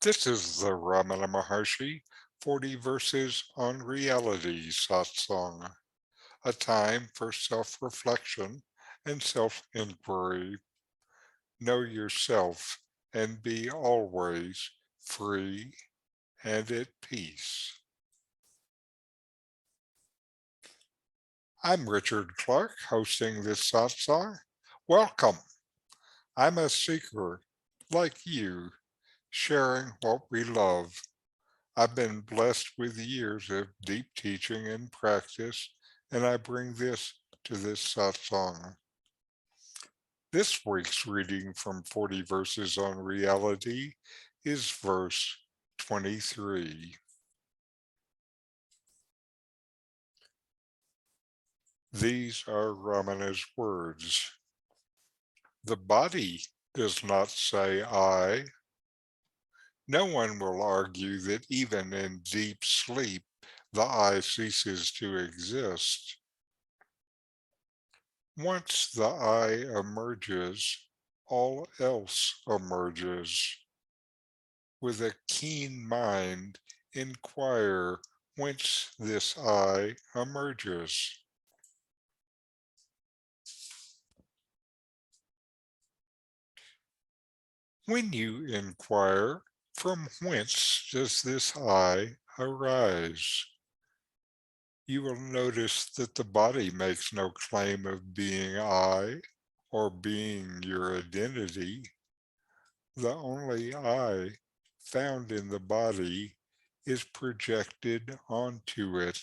This is the Ramana Maharshi 40 Verses on Reality Satsang, a time for self-reflection and self-inquiry. Know yourself and be always free and at peace. I'm Richard Clarke, hosting this satsang. Welcome. I'm a seeker like you, sharing what we love. I've been blessed with years of deep teaching and practice, and I bring this to this satsang. This week's reading from 40 Verses on Reality is verse 23. These are Ramana's words. The body does not say I. No one will argue that even in deep sleep, the I ceases to exist. Once the I emerges, all else emerges. With a keen mind, inquire whence this I emerges. When you inquire, from whence does this I arise? You will notice that the body makes no claim of being I or being your identity. The only I found in the body is projected onto it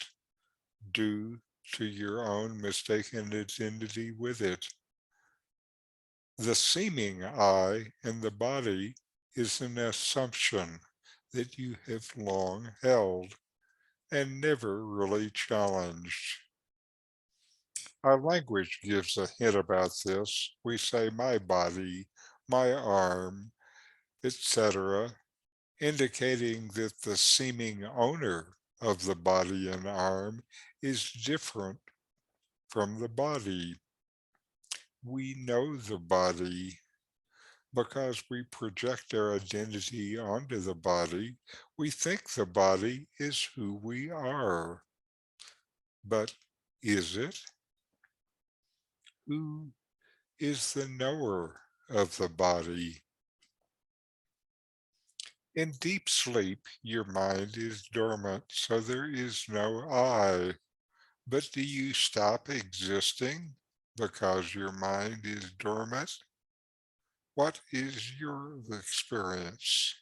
due to your own mistaken identity with it. The seeming I in the body is an assumption that you have long held and never really challenged. Our language gives a hint about this. We say my body, my arm, etc., indicating that the seeming owner of the body and arm is different from the body. We know the body because we project our identity onto the body. We think the body is who we are. But is it? Who is the knower of the body? In deep sleep, your mind is dormant, so there is no I. But do you stop existing because your mind is dormant? What is your experience?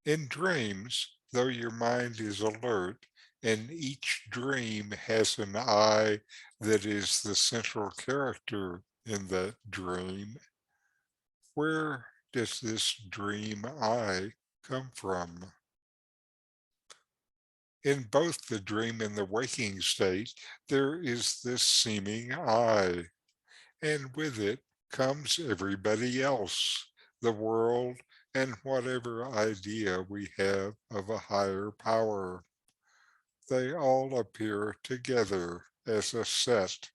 In dreams, though your mind is alert, and each dream has an I that is the central character in that dream, where does this dream I come from? In both the dream and the waking state, there is this seeming I, and with it comes everybody else, the world, and whatever idea we have of a higher power. They all appear together as a set,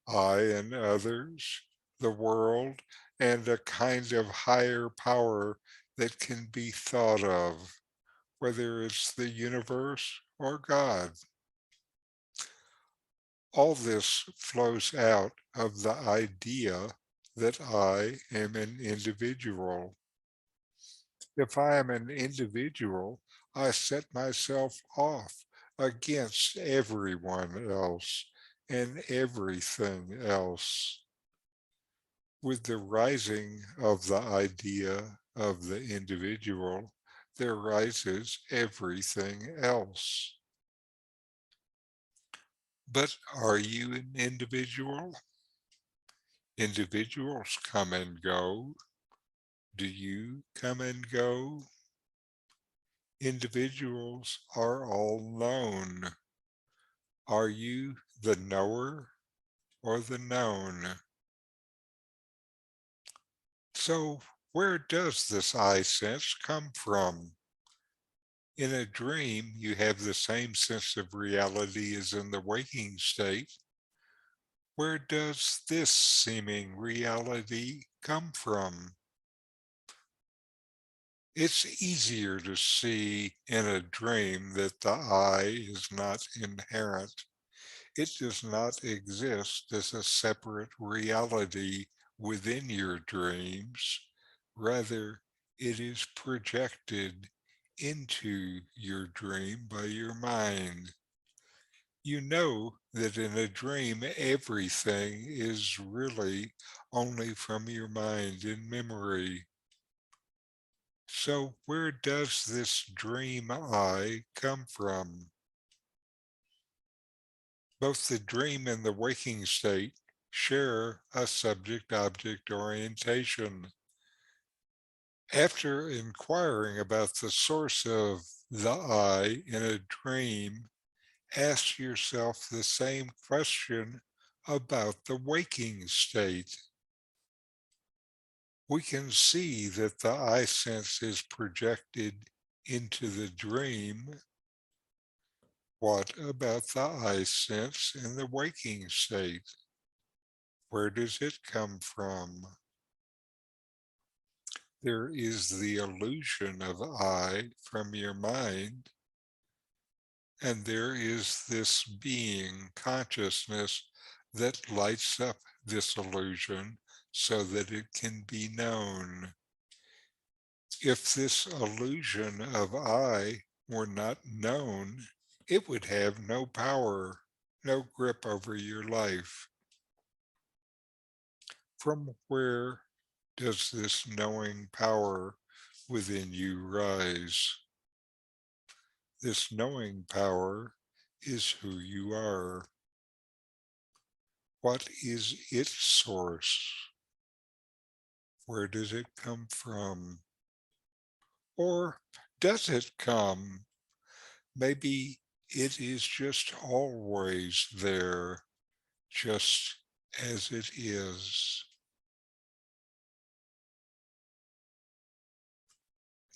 I and others, the world, and a kind of higher power that can be thought of, whether it's the universe or God. All this flows out of the idea that I am an individual. If I am an individual, I set myself off against everyone else and everything else. With the rising of the idea of the individual, there rises everything else. But are you an individual? Individuals come and go. Do you come and go? Individuals are all known. Are you the knower or the known? So, where does this I sense come from? In a dream, you have the same sense of reality as in the waking state. Where does this seeming reality come from? It's easier to see in a dream that the I is not inherent. It does not exist as a separate reality within your dreams. Rather, it is projected into your dream by your mind. You know that in a dream, everything is really only from your mind and memory. So, where does this dream I come from? Both the dream and the waking state share a subject-object orientation. After inquiring about the source of the I in a dream, ask yourself the same question about the waking state. We can see that the I sense is projected into the dream. What about the I sense in the waking state? Where does it come from? There is the illusion of I from your mind, and there is this being, consciousness, that lights up this illusion so that it can be known. If this illusion of I were not known, it would have no power, no grip over your life. From where does this knowing power within you rise? This knowing power is who you are. What is its source? Where does it come from? Or does it come? Maybe it is just always there, just as it is.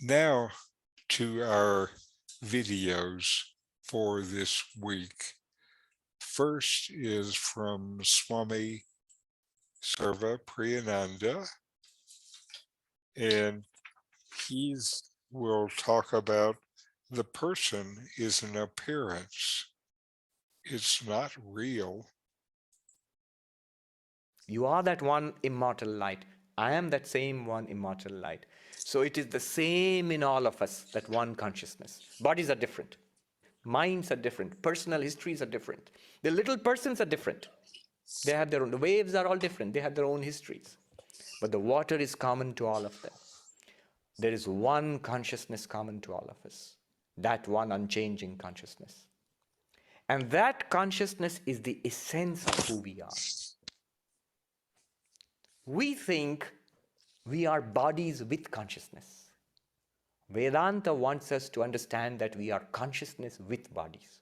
Now to our videos for this week. First is from Swami Sarvapriyananda, and he will talk about the person is an appearance. It's not real. You are that one immortal light. I am that same one immortal light. So it is the same in all of us, that one consciousness. Bodies are different. Minds are different. Personal histories are different. The little persons are different. They have their own, the waves are all different. They have their own histories. But the water is common to all of them. There is one consciousness common to all of us. That one unchanging consciousness. And that consciousness is the essence of who we are. We think we are bodies with consciousness. Vedanta wants us to understand that we are consciousness with bodies.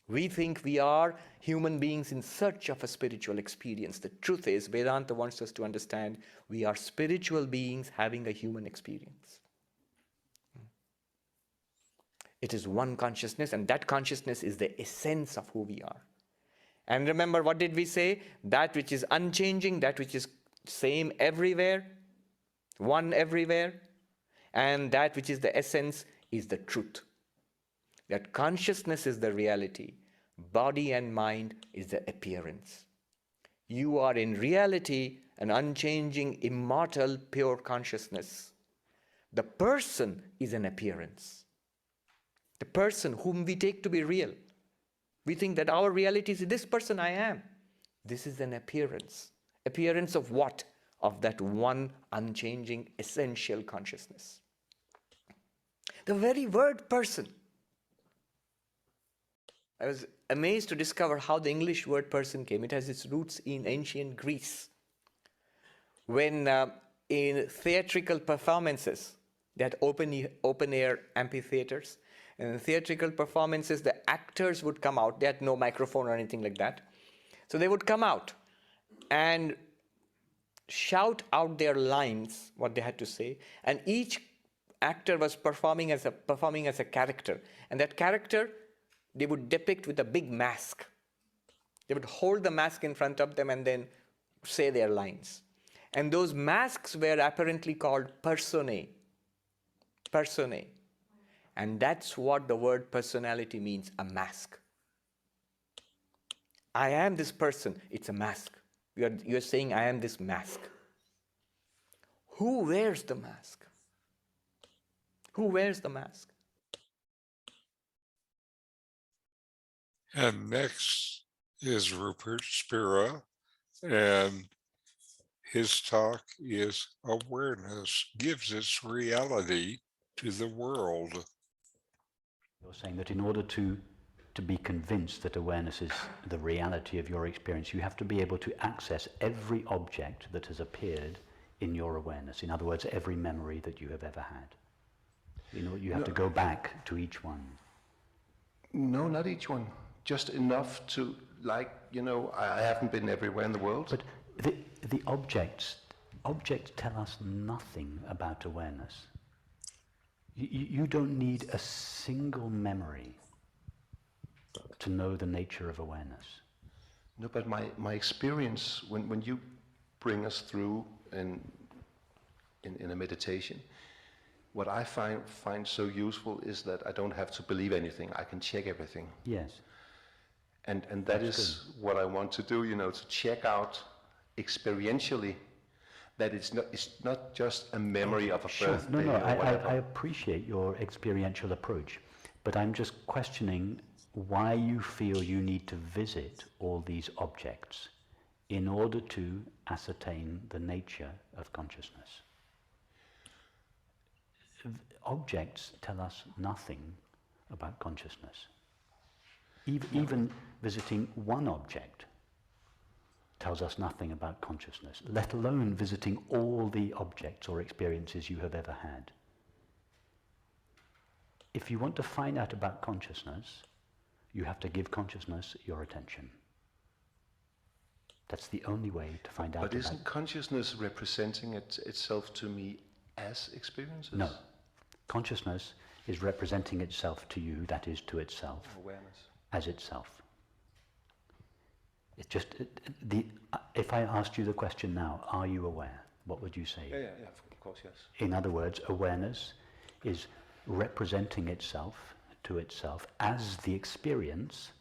We think we are human beings in search of a spiritual experience. The truth is, Vedanta wants us to understand we are spiritual beings having a human experience. It is one consciousness, and that consciousness is the essence of who we are. And remember, what did we say? That which is unchanging, that which is same everywhere, one everywhere, and that which is the essence is the truth. That consciousness is the reality, body and mind is the appearance. You are in reality an unchanging, immortal, pure consciousness. The person is an appearance. The person whom we take to be real. We think that our reality is this person I am. This is an appearance. Appearance of what? Of that one unchanging, essential consciousness. The very word person. I was amazed to discover how the English word person came. It has its roots in ancient Greece. When in theatrical performances, they had open-air amphitheaters, and in theatrical performances, the actors would come out. They had no microphone or anything like that. So they would come out and shout out their lines, what they had to say, and each actor was performing as a character. And that character, they would depict with a big mask. They would hold the mask in front of them and then say their lines. And those masks were apparently called personae. Personae. And that's what the word personality means, a mask. I am this person, it's a mask. You're saying I am this mask. Who wears the mask? Who wears the mask? And next is Rupert Spira, and his talk is Awareness Gives Its Reality to the World. You're saying that in order to be convinced that awareness is the reality of your experience, you have to be able to access every object that has appeared in your awareness. In other words, every memory that you have ever had. You have to go back to each one. No, not each one. Just enough to, I haven't been everywhere in the world. But the objects tell us nothing about awareness. You don't need a single memory to know the nature of awareness. No, but my experience, when you bring us through in a meditation, what I find so useful is that I don't have to believe anything. I can check everything. Yes. And that is what I want to do, to check out experientially that it's not just a memory of a birthday or whatever. I appreciate your experiential approach, but I'm just questioning why you feel you need to visit all these objects in order to ascertain the nature of consciousness. Objects tell us nothing about consciousness. Even visiting one object tells us nothing about consciousness, let alone visiting all the objects or experiences you have ever had. If you want to find out about consciousness, you have to give consciousness your attention. That's the only way to find out about it. But isn't consciousness representing itself to me as experiences? No. Consciousness is representing itself to you, that is to itself, Awareness. as itself. It's just, if I asked you the question now, are you aware? What would you say? Yeah, of course, yes. In other words, awareness is representing itself to itself as the experience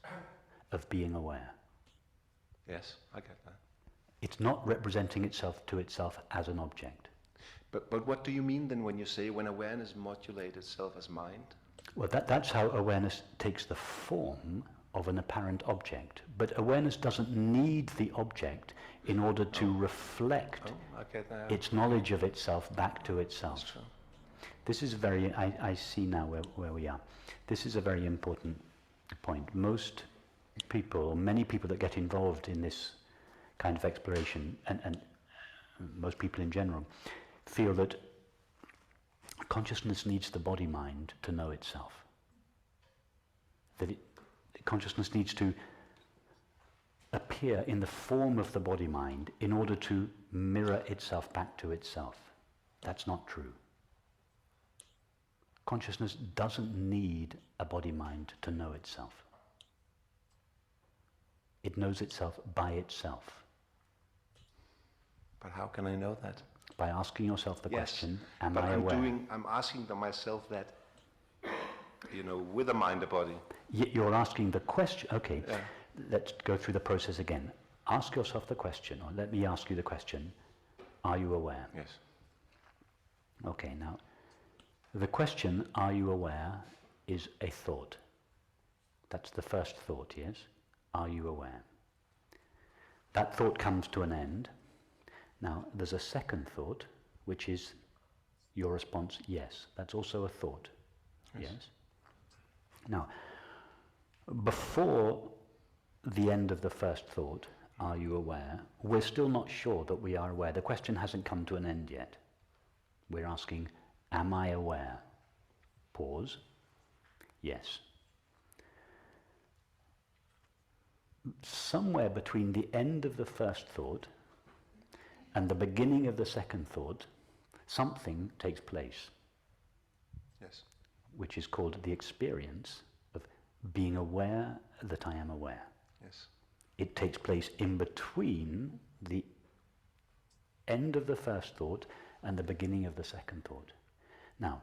of being aware. Yes, I get that. It's not representing itself to itself as an object. But what do you mean then when you say when awareness modulates itself as mind? Well, that's how awareness takes the form of an apparent object. But awareness doesn't need the object in order to reflect its knowledge of itself back to itself. That's true. This is very, I see now where we are. This is a very important point. Most people, or many people that get involved in this kind of exploration, and most people in general, feel that consciousness needs the body-mind to know itself. That consciousness needs to appear in the form of the body-mind in order to mirror itself back to itself. That's not true. Consciousness doesn't need a body-mind to know itself. It knows itself by itself. But how can I know that? By asking yourself the question, am but I aware? I'm asking myself that, with a mind, a body. You're asking the question, okay, Yeah. let's go through the process again. Ask yourself the question, or let me ask you the question, are you aware? Yes. Okay, now, the question, are you aware, is a thought. That's the first thought, yes? Are you aware? That thought comes to an end. Now, there's a second thought, which is your response, yes. That's also a thought, yes? Now, before the end of the first thought, are you aware, we're still not sure that we are aware. The question hasn't come to an end yet. We're asking, am I aware? Pause. Yes. Somewhere between the end of the first thought and the beginning of the second thought, something takes place. Yes. Which is called the experience of being aware that I am aware. Yes. It takes place in between the end of the first thought and the beginning of the second thought. Now,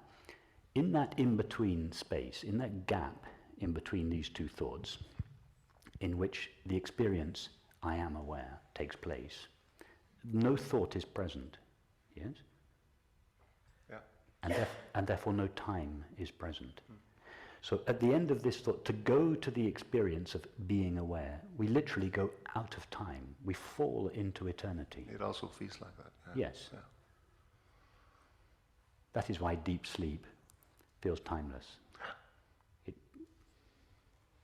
in that in-between space, in that gap in between these two thoughts, in which the experience, I am aware, takes place, no thought is present, yes? Yeah. And therefore no time is present. So at the end of this thought, to go to the experience of being aware, we literally go out of time. We fall into eternity. It also feels like that. Yeah. Yes. Yeah. That is why deep sleep feels timeless.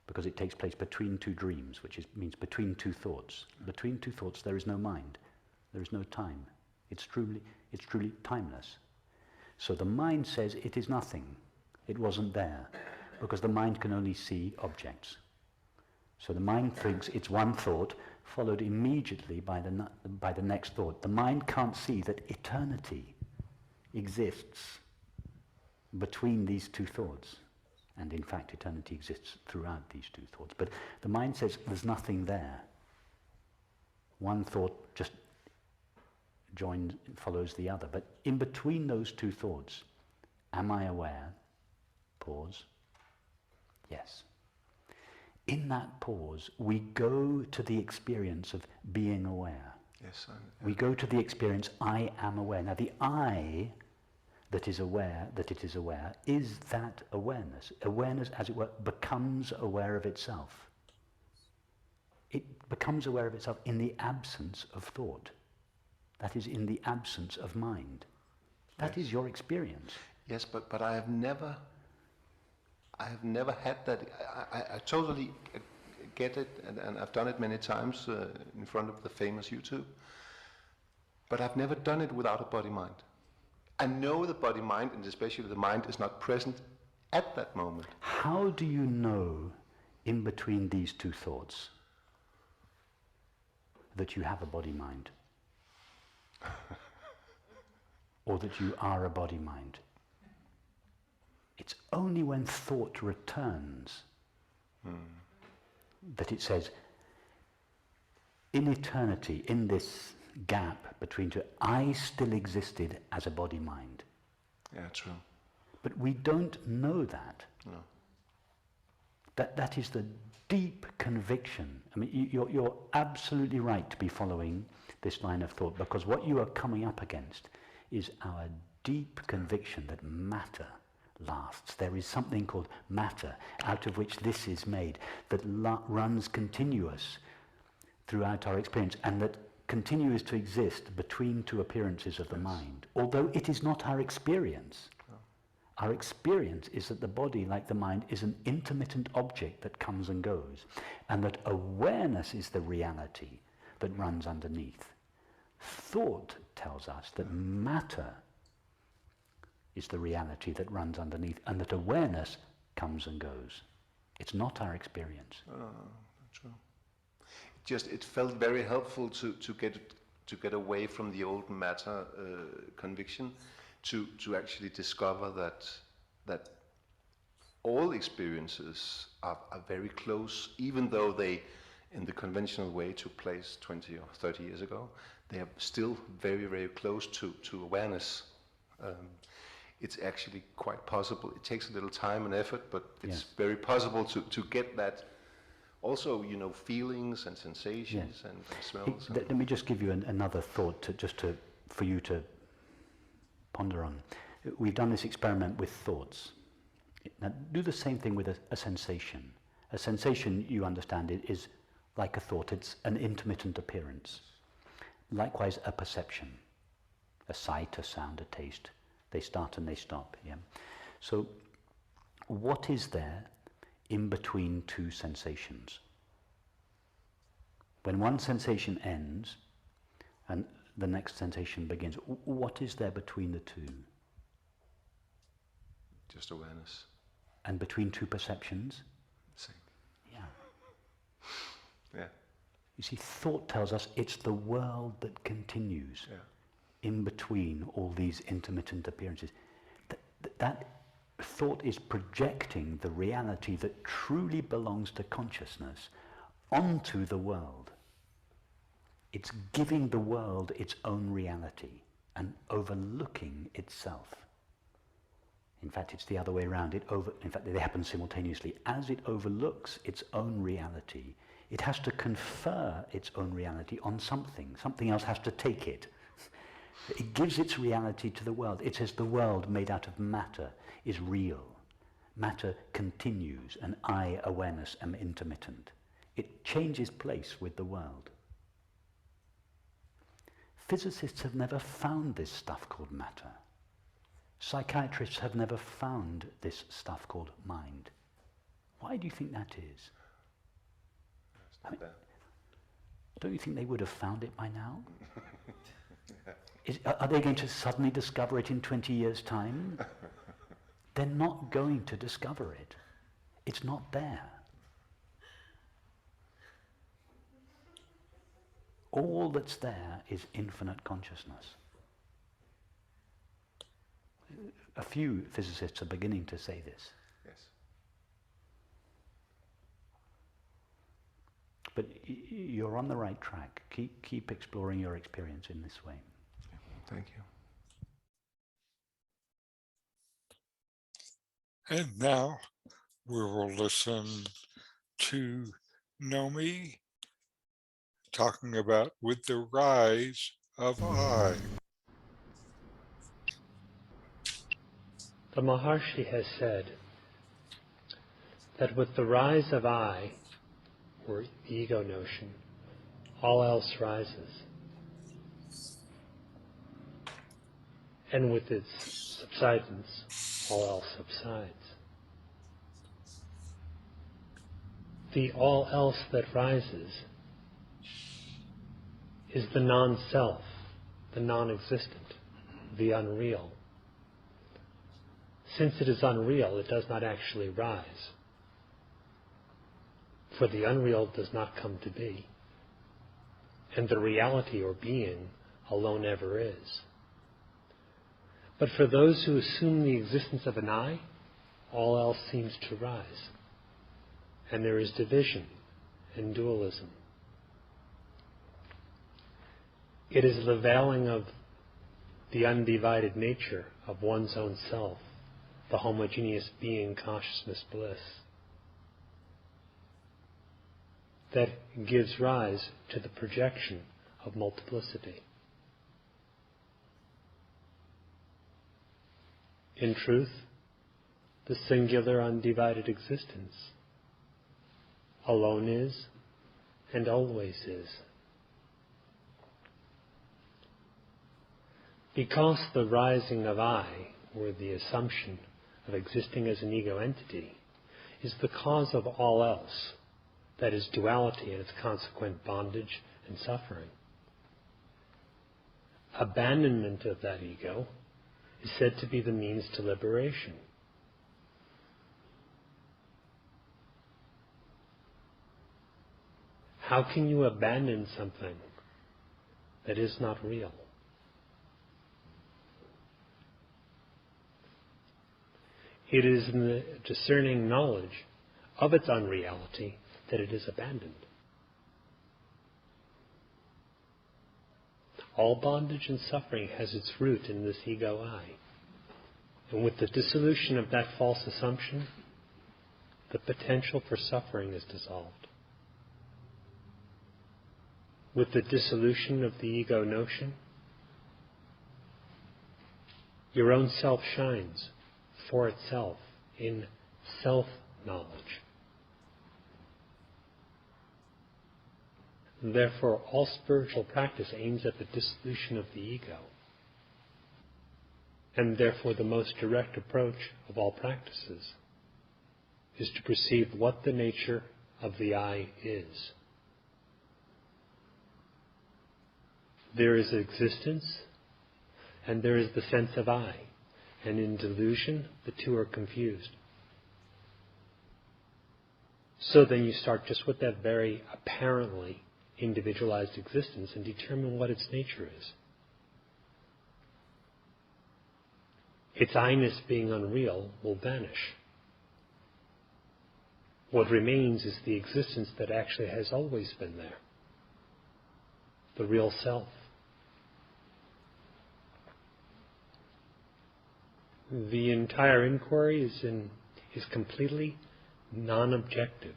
Because it takes place between two dreams, which means between two thoughts. Between two thoughts there is no mind. There is no time. It's truly timeless. So the mind says it is nothing. It wasn't there. Because the mind can only see objects. So the mind thinks it's one thought, followed immediately by the next thought. The mind can't see that eternity exists between these two thoughts. And in fact, eternity exists throughout these two thoughts. But the mind says there's nothing there. One thought just follows the other. But in between those two thoughts, am I aware? Pause. Yes. In that pause, we go to the experience of being aware. Yes. We go to the experience, I am aware. Now the I that is aware that it is aware is that awareness. Awareness, as it were, becomes aware of itself. It becomes aware of itself in the absence of thought. That is, in the absence of mind. That is your experience. Yes, but I have never had that. I totally get it, and I've done it many times in front of the famous YouTube. But I've never done it without a body-mind. I know the body-mind, and especially the mind, is not present at that moment. How do you know, in between these two thoughts, that you have a body-mind? Or that you are a body-mind? It's only when thought returns that it says, in eternity, in this gap between two, I still existed as a body-mind. Yeah, true. But we don't know that. No. That is the deep conviction. I mean, you're absolutely right to be following this line of thought, because what you are coming up against is our deep conviction that matter lasts. There is something called matter, out of which this is made, that runs continuous throughout our experience, and that continues to exist between two appearances of the mind, although it is not our experience. No. Our experience is that the body, like the mind, is an intermittent object that comes and goes, and that awareness is the reality that runs underneath. Thought tells us that matter is the reality that runs underneath, and that awareness comes and goes. It's not our experience. True. It felt very helpful to get away from the old matter conviction, to actually discover that all experiences are very close, even though they, in the conventional way, took place 20 or 30 years ago. They are still very, very close to awareness. It's actually quite possible. It takes a little time and effort, but it's very possible to get that. Also, feelings and sensations and smells. Let me just give you another thought for you to ponder on. We've done this experiment with thoughts. Now, do the same thing with a sensation. A sensation, you understand, is like a thought. It's an intermittent appearance. Likewise, a perception, a sight, a sound, a taste. They start and they stop. Yeah. So, what is there in between two sensations? When one sensation ends and the next sensation begins, what is there between the two? Just awareness. And between two perceptions? Same. Yeah. Yeah. You see, thought tells us it's the world that continues in between all these intermittent appearances. That thought is projecting the reality that truly belongs to consciousness onto the world. It's giving the world its own reality and overlooking itself. In fact, it's the other way around. In fact, they happen simultaneously. As it overlooks its own reality, it has to confer its own reality on something. Something else has to take it. It gives its reality to the world. It says the world made out of matter is real. Matter continues, and I, awareness, am intermittent. It changes place with the world. Physicists have never found this stuff called matter. Psychiatrists have never found this stuff called mind. Why do you think that is? I mean, don't you think they would have found it by now? Are they going to suddenly discover it in 20 years' time? They're not going to discover it. It's not there. All that's there is infinite consciousness. A few physicists are beginning to say this. Yes. But you're on the right track. Keep exploring your experience in this way. Thank you. And now we will listen to Nome talking about with the rise of I. The Maharshi has said that with the rise of I, or the ego notion, all else rises. And with its subsidence, all else subsides. The all else that rises is the non-self, the non-existent, the unreal. Since it is unreal, it does not actually rise. For the unreal does not come to be. And the reality or being alone ever is. But for those who assume the existence of an I, all else seems to rise. And there is division and dualism. It is the veiling of the undivided nature of one's own self, the homogeneous being, consciousness, bliss, that gives rise to the projection of multiplicity. In truth, the singular undivided existence alone is and always is. Because the rising of I, or the assumption of existing as an ego entity, is the cause of all else, that is duality and its consequent bondage and suffering. Abandonment of that ego is said to be the means to liberation. How can you abandon something that is not real? It is in the discerning knowledge of its unreality that it is abandoned. All bondage and suffering has its root in this ego I. And with the dissolution of that false assumption, the potential for suffering is dissolved. With the dissolution of the ego notion, your own self shines for itself in self-knowledge. Therefore, all spiritual practice aims at the dissolution of the ego. And therefore, the most direct approach of all practices is to perceive what the nature of the I is. There is existence, and there is the sense of I. And in delusion, the two are confused. So then you start just with that very apparently individualized existence and determine what its nature is. Its I-ness being unreal will vanish. What remains is the existence that actually has always been there. the real self. The entire inquiry is completely non-objective.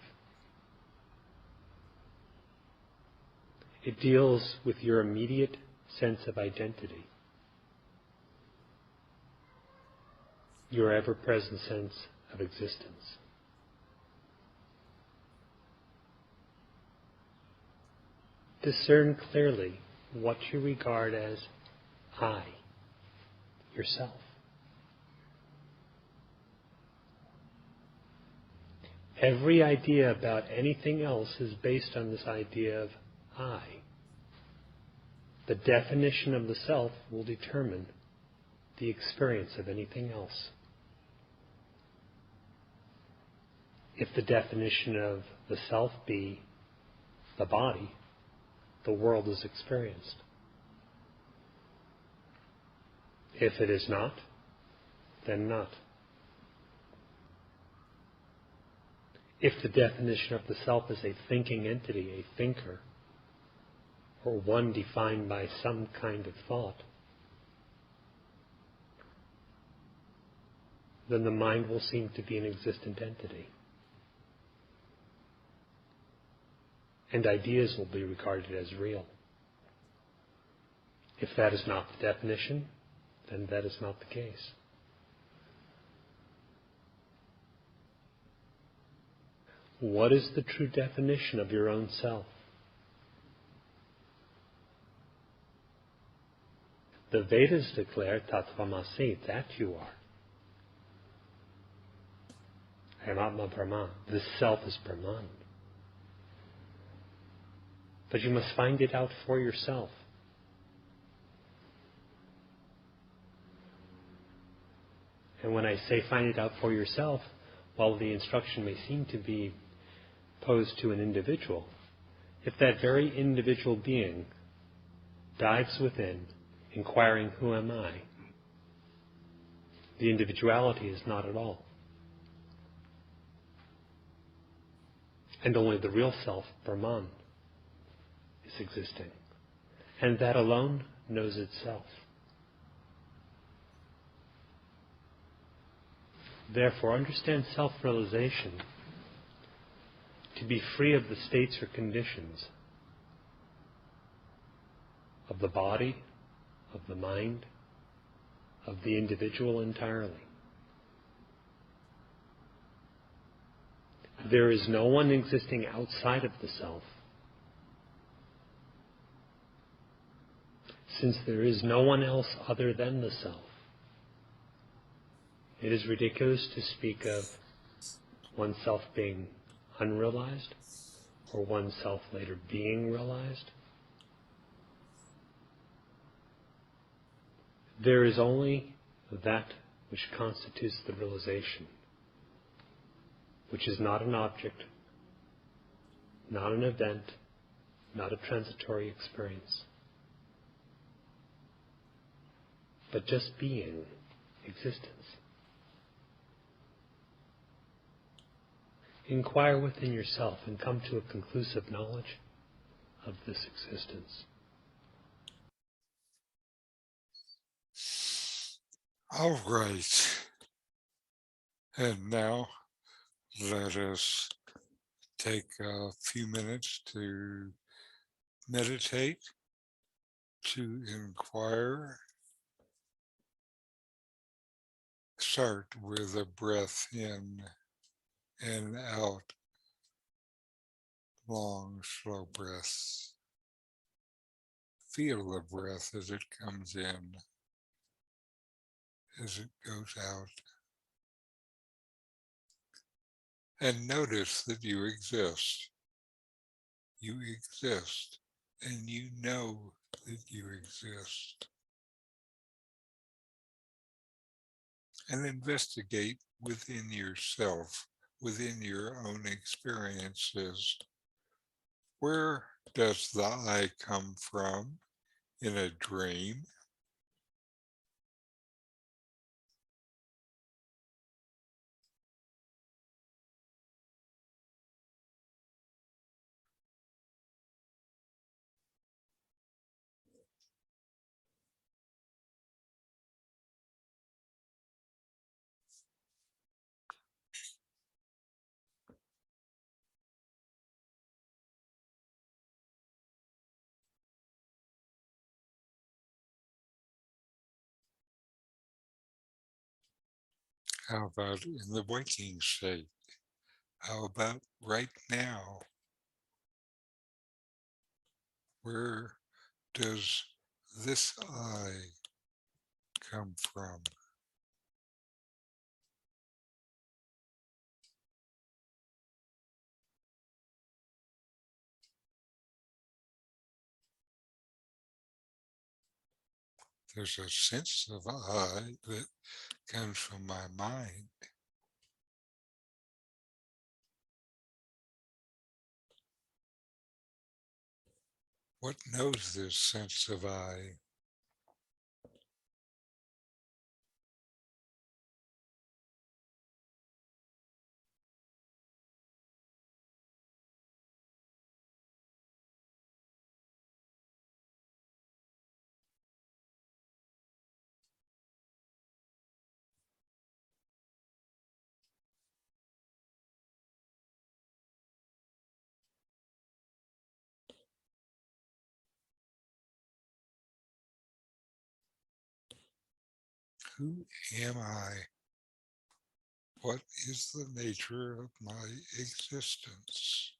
It deals with your immediate sense of identity, your ever-present sense of existence. Discern clearly what you regard as I, yourself. Every idea about anything else is based on this idea of I. The definition of the self will determine the experience of anything else. If the definition of the self be the body, the world is experienced. If it is not, then not. If the definition of the self is a thinking entity, a thinker, or one defined by some kind of thought, then the mind will seem to be an existent entity. And ideas will be regarded as real. If that is not the definition, then that is not the case. What is the true definition of your own self? The Vedas declare Tattvamasi, that you are. Ayamatma Brahman. This self is Brahman. But you must find it out for yourself. And when I say find it out for yourself, while the instruction may seem to be posed to an individual, if that very individual being dives within, inquiring, who am I? The individuality is not at all. And only the real self, Brahman, is existing. And that alone knows itself. Therefore, understand self-realization to be free of the states or conditions of the body, of the mind, of the individual entirely. There is no one existing outside of the self. Since there is no one else other than the self, it is ridiculous to speak of oneself being unrealized or oneself later being realized. There is only that which constitutes the realization, which is not an object, not an event, not a transitory experience, but just being, existence. Inquire within yourself and come to a conclusive knowledge of this existence. All right. And now let us take a few minutes to meditate, to inquire. Start with a breath in and out, long, slow breaths. Feel the breath as it comes in, as it goes out. And notice that you exist. You exist, and you know that you exist. And investigate within yourself, within your own experiences. Where does the I come from? In a dream? How about in the waking state? How about right now? Where does this I come from? There's a sense of I that comes from my mind. What knows this sense of I? Who am I? What is the nature of my existence?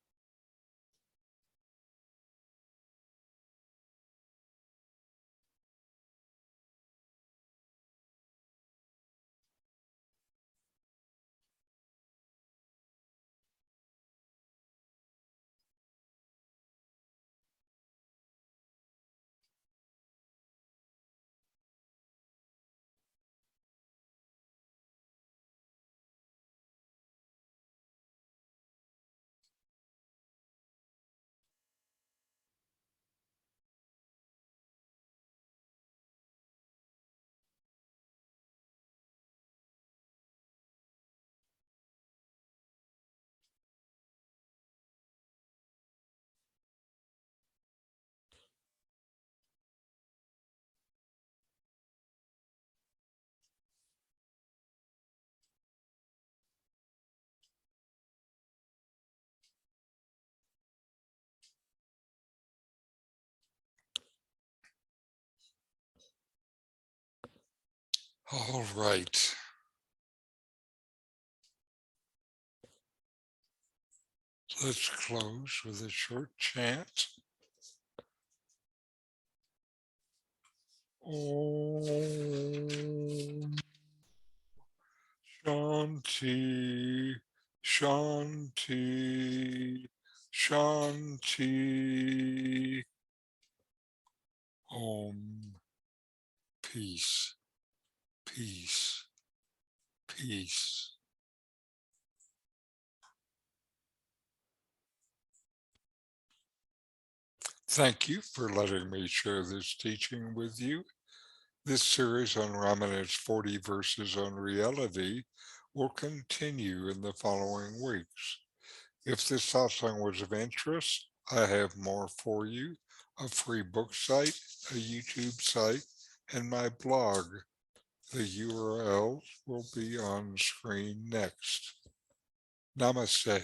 All right. Let's close with a short chant. Om Shanti, Shanti, Shanti. Om. Peace, peace, peace. Thank you for letting me share this teaching with you. This series on Ramana's 40 verses on reality will continue in the following weeks. If this satsang was of interest, I have more for you: a free book site, a YouTube site, and my blog. The URLs will be on screen next. Namaste.